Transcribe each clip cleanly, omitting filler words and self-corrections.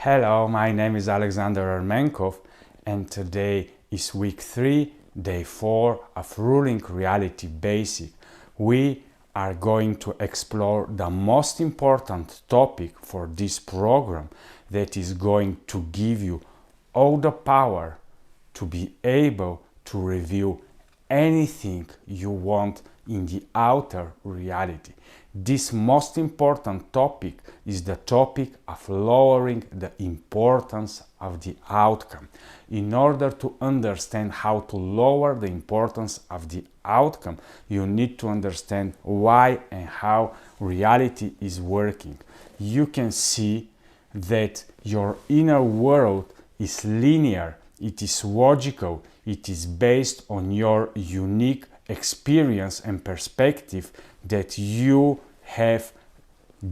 Hello, my name is Alexander Ermenkov, and today is week 3, day 4 of Ruling Reality Basic. We are going to explore the most important topic for this program that is going to give you all the power to be able to review anything you want in the outer reality. This most important topic is the topic of lowering the importance of the outcome. In order to understand how to lower the importance of the outcome, you need to understand why and how reality is working. You can see that your inner world is linear, it is logical, it is based on your unique experience and perspective that you have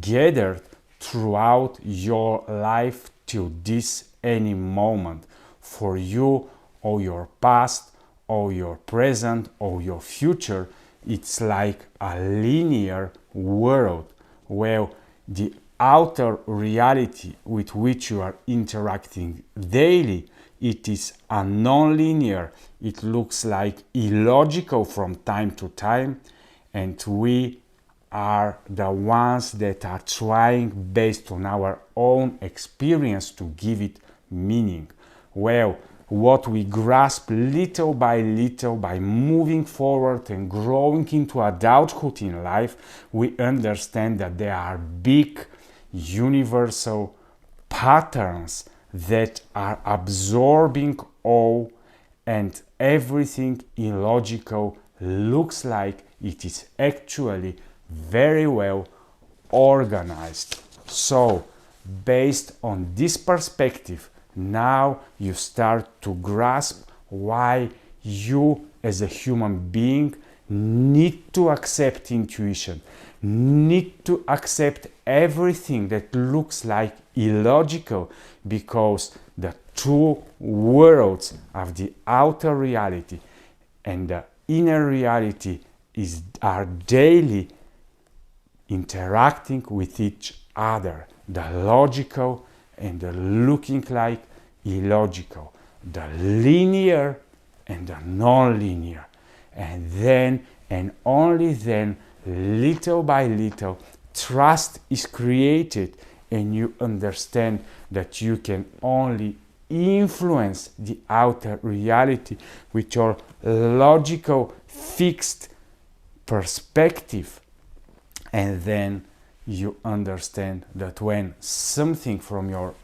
gathered throughout your life till this any moment. For you, or your past, or your present, or your future, it's like a linear world where the outer reality with which you are interacting daily, it is a non-linear. It looks like illogical from time to time, and we are the ones that are trying, based on our own experience, to give it meaning. Well, what we grasp little by little by moving forward and growing into adulthood in life, we understand that there are big universal patterns that are absorbing all, and everything illogical looks like it is actually very well organized. So, based on this perspective, now you start to grasp why you as a human being need to accept intuition, need to accept everything that looks like illogical, because the two worlds of the outer reality and the inner reality are daily interacting with each other. The logical and the looking like illogical, the linear and the non-linear. And then, and only then, little by little, trust is created, and you understand that you can only influence the outer reality with your logical, fixed perspective. And then you understand that when something from your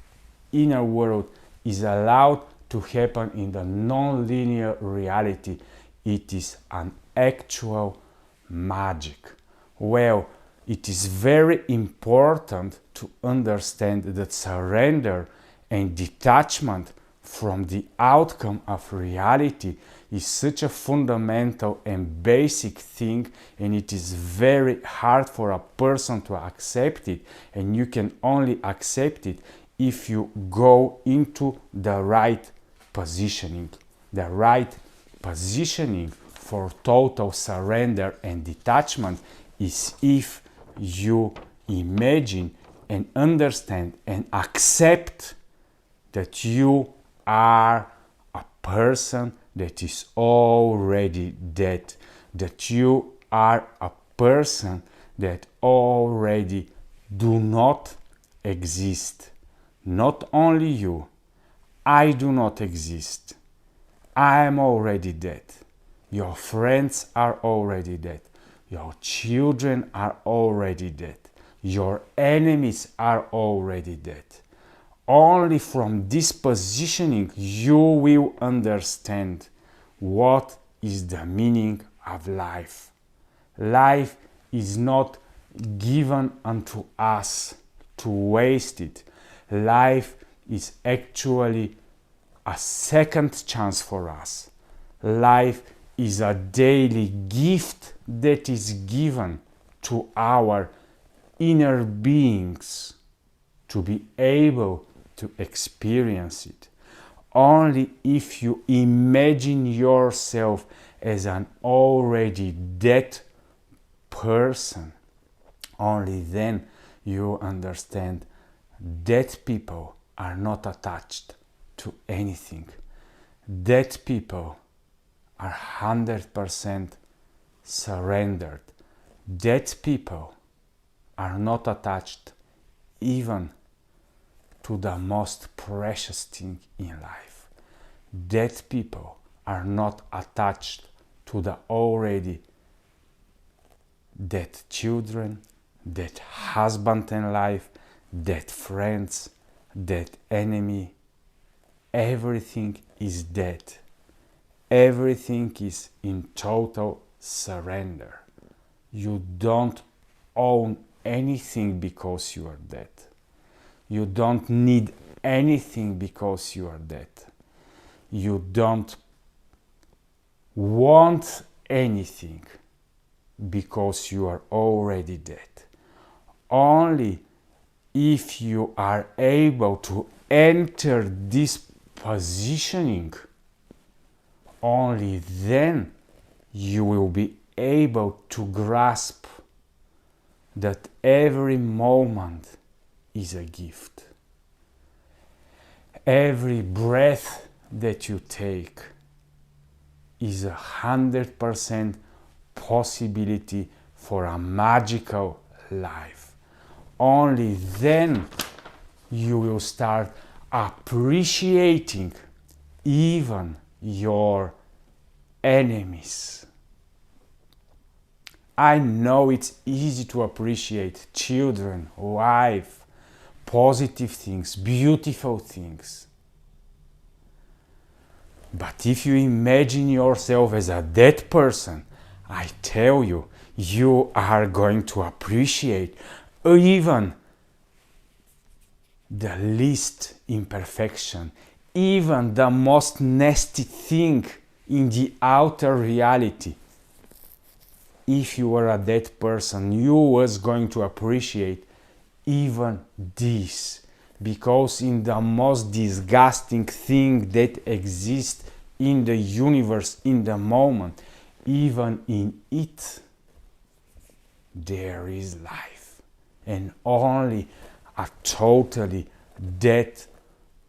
inner world is allowed to happen in the non-linear reality, it is an actual magic. Well, it is very important to understand that surrender and detachment from the outcome of reality is such a fundamental and basic thing, and it is very hard for a person to accept it, and you can only accept it if you go into the right positioning. The right positioning for total surrender and detachment is if you imagine and understand and accept that you are a person that is already dead, that you are a person that already do not exist. Not only you, I do not exist. I am already dead. Your friends are already dead. Your children are already dead. Your enemies are already dead. Only from this positioning you will understand what is the meaning of life. Life is not given unto us to waste it. Life is actually a second chance for us. Life is a daily gift that is given to our inner beings to be able to experience it. Only if you imagine yourself as an already dead person, only then you understand dead people are not attached to anything. Dead people are 100% surrendered. Dead people are not attached even to the most precious thing in life. Dead people are not attached to the already dead children, dead husband and wife, dead friends, dead enemy. Everything is dead. Everything is in total surrender. You don't own anything because you are dead. You don't need anything because you are dead. You don't want anything because you are already dead. Only if you are able to enter this positioning, only then you will be able to grasp that every moment is a gift. Every breath that you take is 100% possibility for a magical life. Only then you will start appreciating even your enemies. I know it's easy to appreciate children, wife, positive things, beautiful things. But if you imagine yourself as a dead person, I tell you, you are going to appreciate even the least imperfection, even the most nasty thing in the outer reality. If you were a dead person, you was going to appreciate even this, because in the most disgusting thing that exists in the universe in the moment, even in it, there is life. And only a totally dead,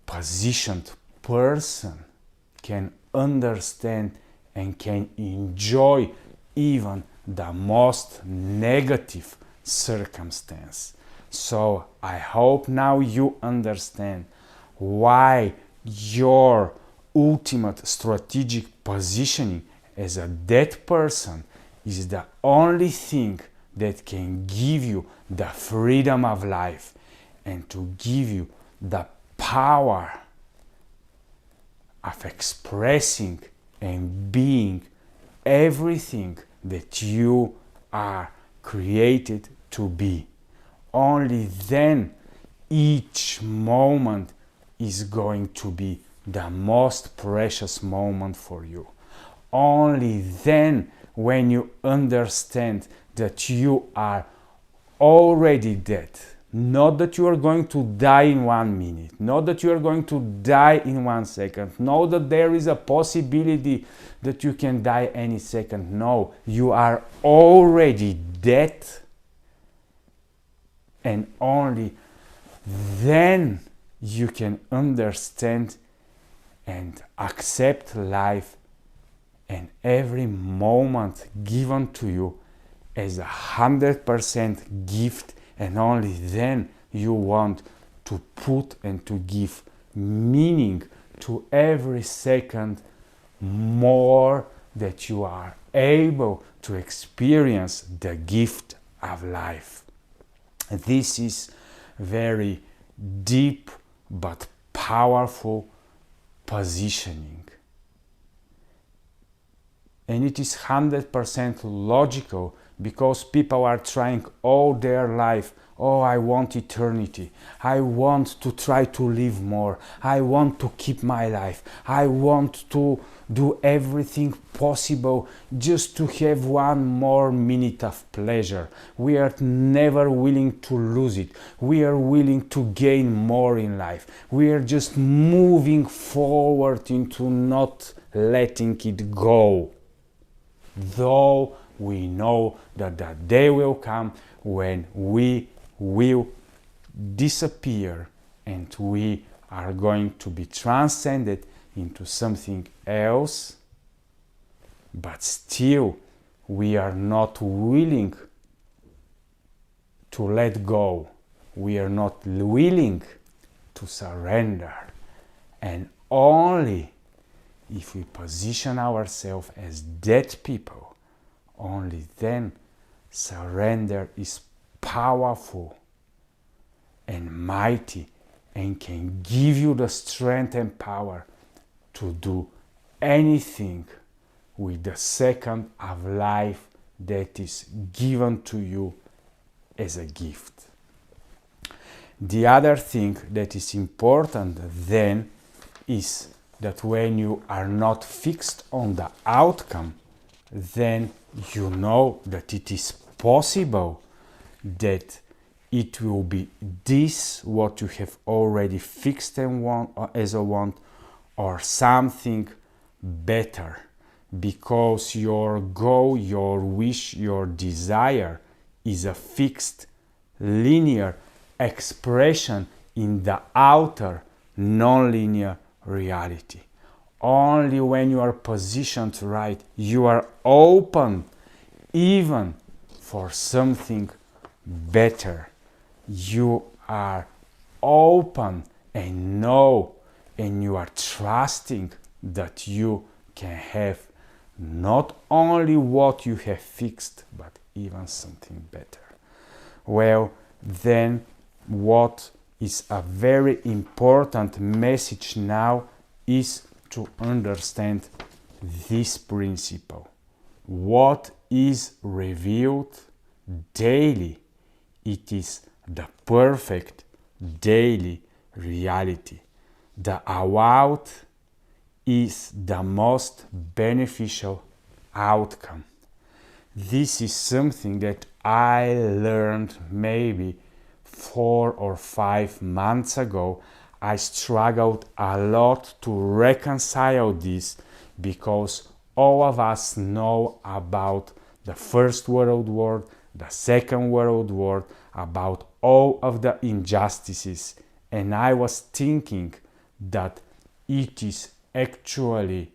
positioned person can understand and can enjoy even the most negative circumstance. So I hope now you understand why your ultimate strategic positioning as a dead person is the only thing that can give you the freedom of life and to give you the power of expressing and being everything that you are created to be. Only then each moment is going to be the most precious moment for you. Only then, when you understand that you are already dead, not that you are going to die in 1 minute, not that you are going to die in 1 second, not that there is a possibility that you can die any second. No, you are already dead, and only then you can understand and accept life and every moment given to you as 100% gift, and only then you want to put and to give meaning to every second more that you are able to experience the gift of life. This is very deep but powerful positioning. And it is 100% logical, because people are trying all their life, oh, I want eternity, I want to try to live more, I want to keep my life, I want to do everything possible just to have 1 more minute of pleasure. We are never willing to lose it. We are willing to gain more in life. We are just moving forward into not letting it go. Though we know that the day will come when we will disappear and we are going to be transcended into something else, but still we are not willing to let go. We are not willing to surrender. And only if we position ourselves as dead people, only then surrender is powerful and mighty and can give you the strength and power to do anything with the second of life that is given to you as a gift. The other thing that is important then is that when you are not fixed on the outcome, then you know that it is possible that it will be this what you have already fixed and want as a want, or something better, because your goal, your wish, your desire is a fixed linear expression in the outer non-linear reality. Only when you are positioned right, you are open even for something better. You are open and know, and you are trusting that you can have not only what you have fixed, but even something better. Well, then what is a very important message now is to understand this principle. What is revealed daily, it is the perfect daily reality. The avowed is the most beneficial outcome. This is something that I learned maybe 4 or 5 months ago. I struggled a lot to reconcile this, because all of us know about the First World War, the Second World War, about all of the injustices, and I was thinking that it is actually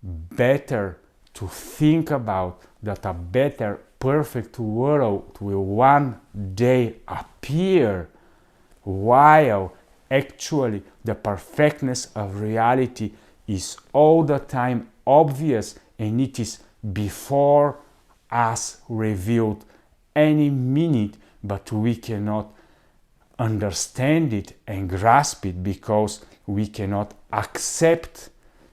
better to think about that a better, perfect world will one day appear, while actually the perfectness of reality is all the time obvious, and it is before us revealed any minute, but we cannot understand it and grasp it because we cannot accept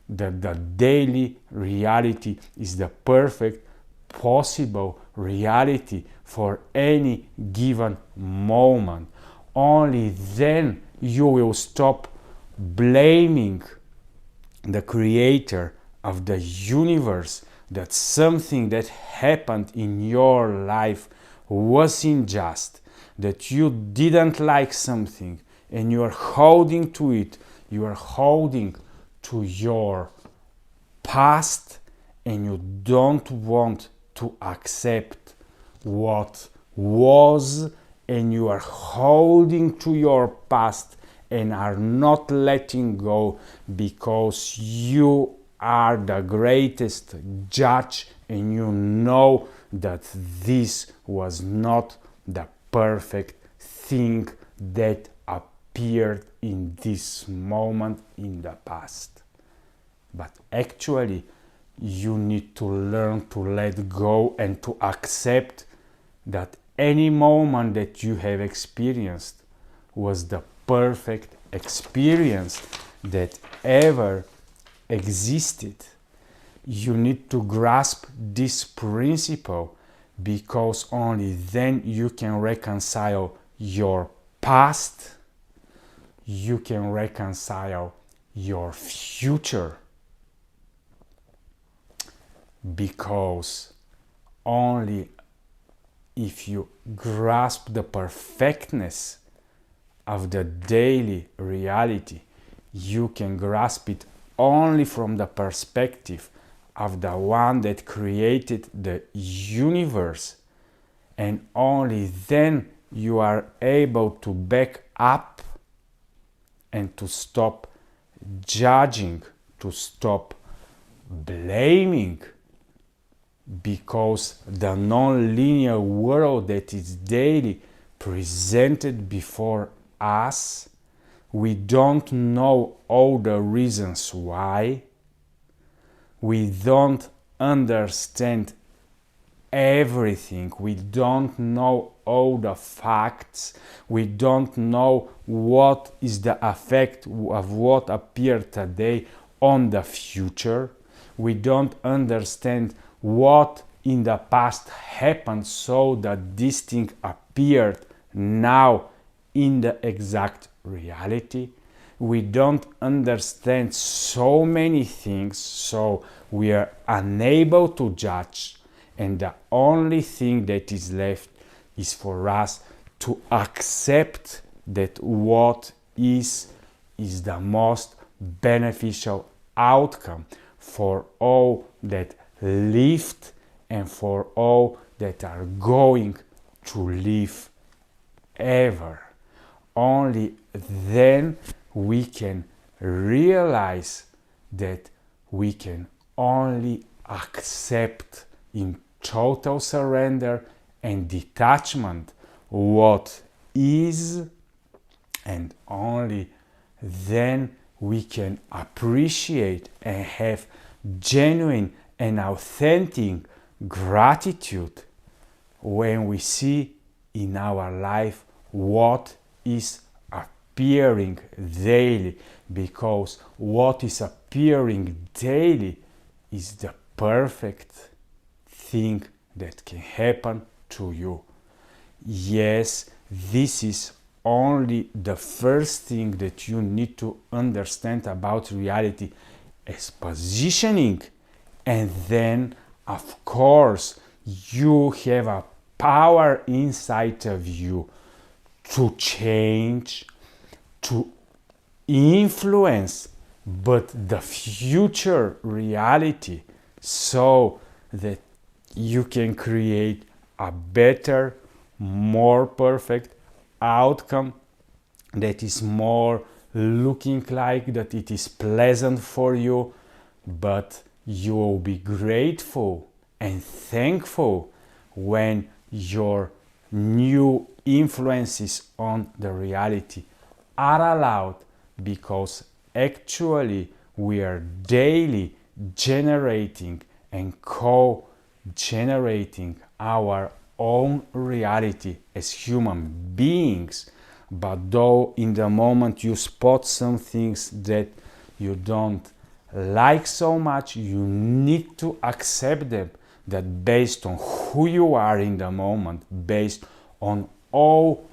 that the daily reality is the perfect possible reality for any given moment. Only then you will stop blaming the creator of the universe that something that happened in your life was unjust, that you didn't like something and you are holding to it, you are holding to your past, and you don't want to accept what was, and you are holding to your past and are not letting go because you are the greatest judge and you know that this was not the perfect thing that appeared in this moment in the past. But actually, you need to learn to let go and to accept that any moment that you have experienced was the perfect experience that ever existed. You need to grasp this principle, because only then you can reconcile your past, you can reconcile your future, because only if you grasp the perfectness of the daily reality, you can grasp it only from the perspective of the one that created the universe, and only then you are able to back up and to stop judging, to stop blaming, because the non-linear world that is daily presented before us, we don't know all the reasons why, we don't understand everything, we don't know all the facts, we don't know what is the effect of what appeared today on the future, we don't understand what in the past happened so that this thing appeared now in the exact reality. We don't understand so many things, so we are unable to judge, and the only thing that is left is for us to accept that what is the most beneficial outcome for all that lived and for all that are going to live ever. Only then we can realize that we can only accept in total surrender and detachment what is, and only then we can appreciate and have genuine and authentic gratitude when we see in our life what is appearing daily, because what is appearing daily is the perfect thing that can happen to you. Yes, this is only the first thing that you need to understand about reality as positioning, and then of course you have a power inside of you to change, to influence, but the future reality, so that you can create a better, more perfect outcome that is more looking like that it is pleasant for you, but you will be grateful and thankful when your new influences on the reality are allowed, because actually we are daily generating and co-generating our own reality as human beings. But though in the moment you spot some things that you don't like so much, you need to accept them, that based on who you are in the moment, based on all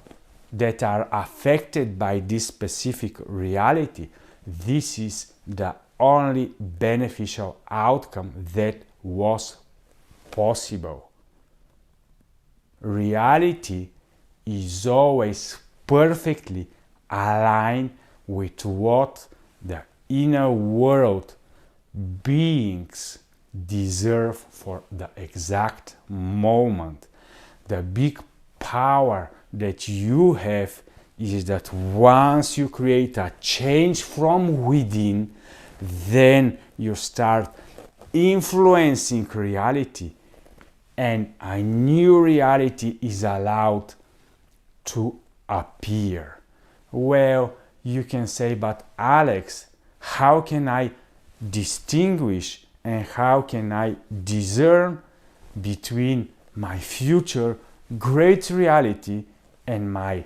that are affected by this specific reality, this is the only beneficial outcome that was possible. Reality is always perfectly aligned with what the inner world beings deserve for the exact moment. The big power that you have is that once you create a change from within, then you start influencing reality, and a new reality is allowed to appear. Well, you can say, but Alex, how can I distinguish and how can I discern between my future great reality and my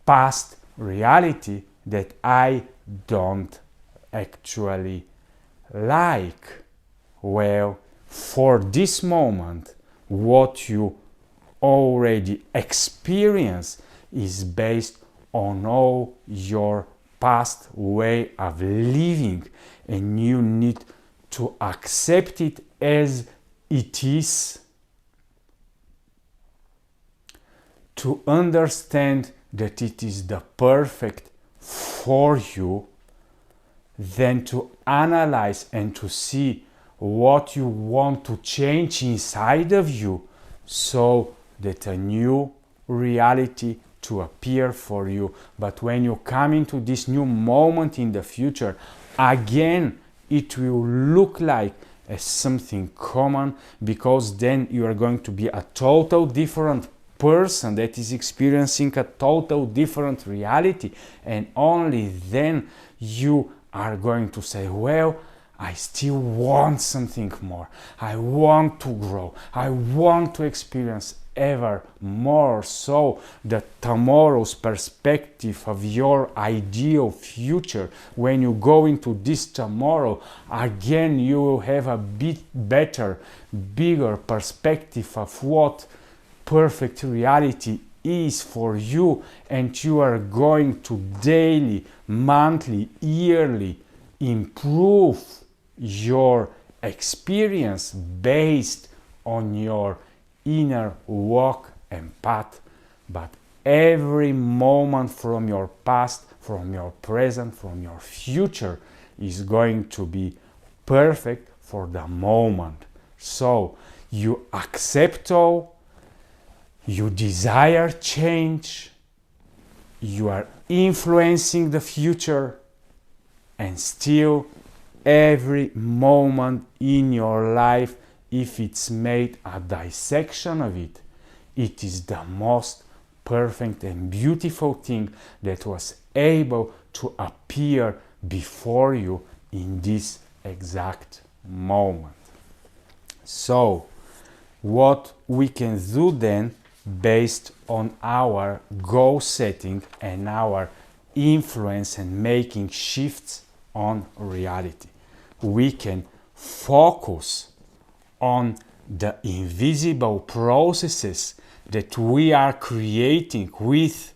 past reality that I don't actually like? Well, for this moment, what you already experience is based on all your past way of living, and you need to accept it as it is, to understand that it is the perfect for you, then to analyze and to see what you want to change inside of you so that a new reality to appear for you. But when you come into this new moment in the future, again, it will look like as something common, because then you are going to be a total different person that is experiencing a total different reality, and only then you are going to say, well, I still want something more. I want to grow. I want to experience ever more. So the tomorrow's perspective of your ideal future, when you go into this tomorrow, again you will have a bit better, bigger perspective of what perfect reality is for you, and you are going to daily, monthly, yearly improve your experience based on your inner walk and path. But every moment from your past, from your present, from your future is going to be perfect for the moment. So you accept all, you desire change, you are influencing the future, and still every moment in your life, if it's made a dissection of it, it is the most perfect and beautiful thing that was able to appear before you in this exact moment. So, what we can do then, based on our goal setting and our influence and making shifts on reality, we can focus on the invisible processes that we are creating with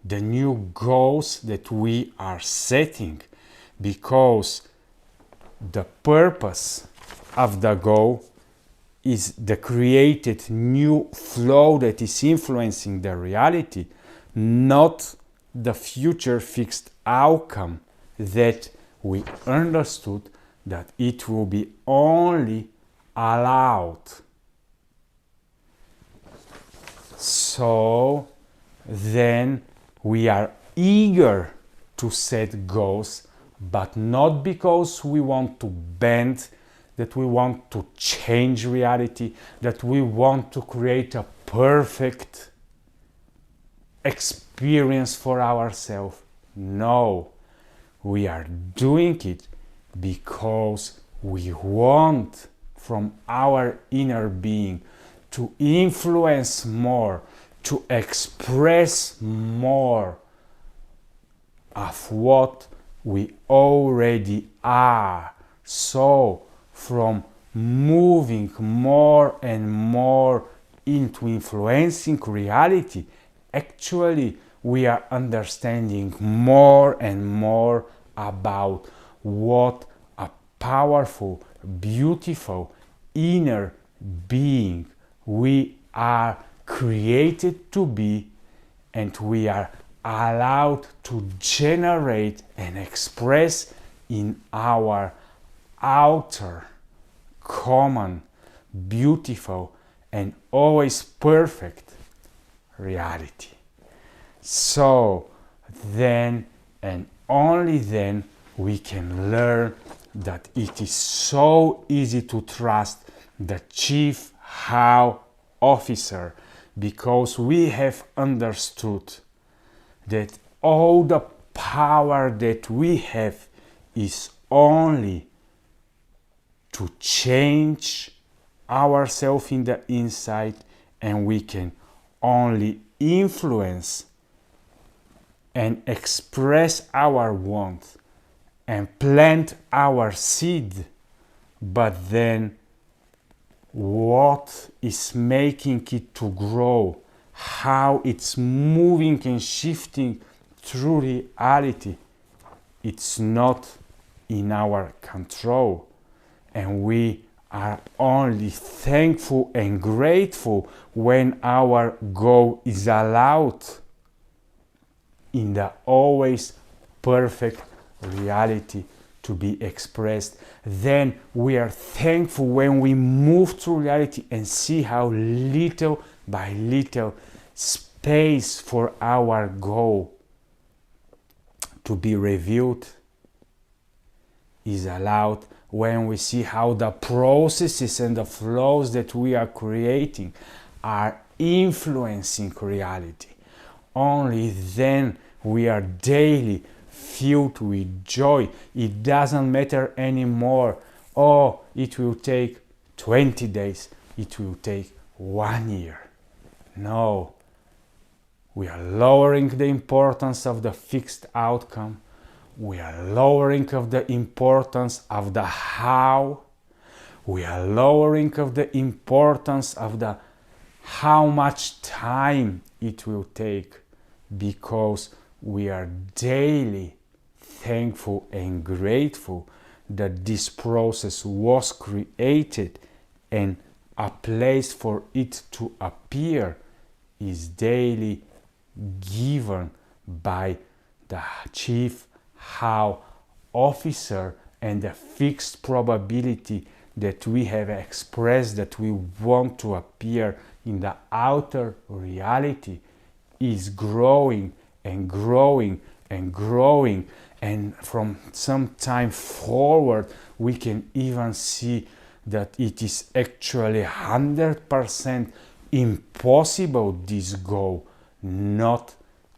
the new goals that we are setting, because the purpose of the goal is the created new flow that is influencing the reality, not the future fixed outcome that we understood that it will be only allowed. So then we are eager to set goals, but not because we want to bend, that we want to change reality, that we want to create a perfect experience for ourselves. No, we are doing it because we want from our inner being to influence more, to express more of what we already are. So, from moving more and more into influencing reality, actually we are understanding more and more about what a powerful, beautiful inner being we are created to be, and we are allowed to generate and express in our outer, common, beautiful, and always perfect reality. So then, and only then, we can learn that it is so easy to trust the Chief How Officer, because we have understood that all the power that we have is only to change ourselves in the inside, and we can only influence and express our want and plant our seed. But then what is making it to grow, how it's moving and shifting through reality, it's not in our control. And we are only thankful and grateful when our goal is allowed in the always perfect reality to be expressed. Then we are thankful when we move through reality and see how little by little, space for our goal to be revealed is allowed when we see how the processes and the flows that we are creating are influencing reality. Only then we are daily filled with joy. It doesn't matter anymore, oh, it will take 20 days, it will take 1 year. No, we are lowering the importance of the fixed outcome. We are lowering of the importance of the how. We are lowering of the importance of the how much time it will take, because we are daily thankful and grateful that this process was created, and a place for it to appear is daily given by the chief how officer, and the fixed probability that we have expressed that we want to appear in the outer reality is growing and growing and growing, and from some time forward we can even see that it is actually 100% impossible, this goal, not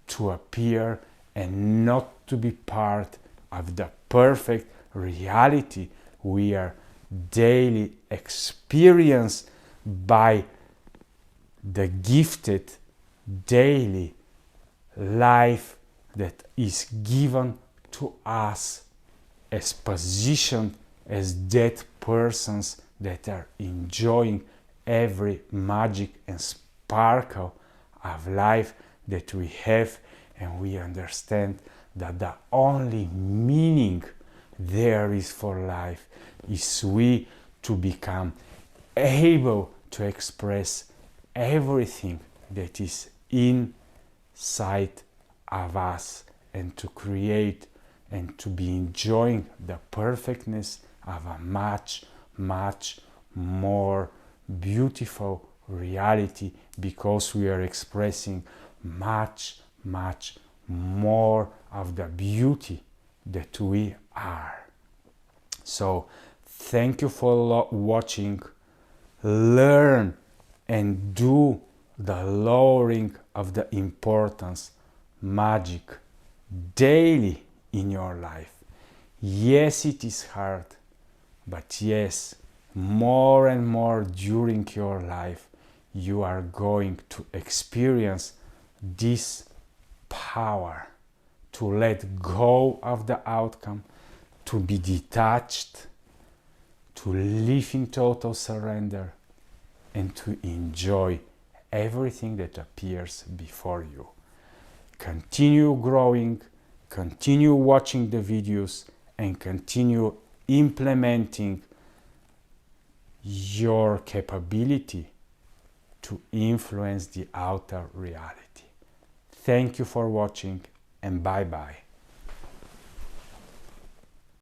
to appear and not to be part of the perfect reality we are daily experienced by the gifted daily life that is given to us as positioned as that persons that are enjoying every magic and sparkle of life that we have, and we understand that the only meaning there is for life is we to become able to express everything that is inside of us, and to create and to be enjoying the perfectness of a much, much more beautiful reality, because we are expressing much, much more of the beauty that we are. So thank you for watching. Learn and do the lowering of the importance magic daily in your life. Yes, it is hard, but yes, more and more during your life you are going to experience this power to let go of the outcome, to be detached, to live in total surrender, and to enjoy everything that appears before you. Continue growing, continue watching the videos, and continue implementing your capability to influence the outer reality. Thank you for watching, and bye-bye.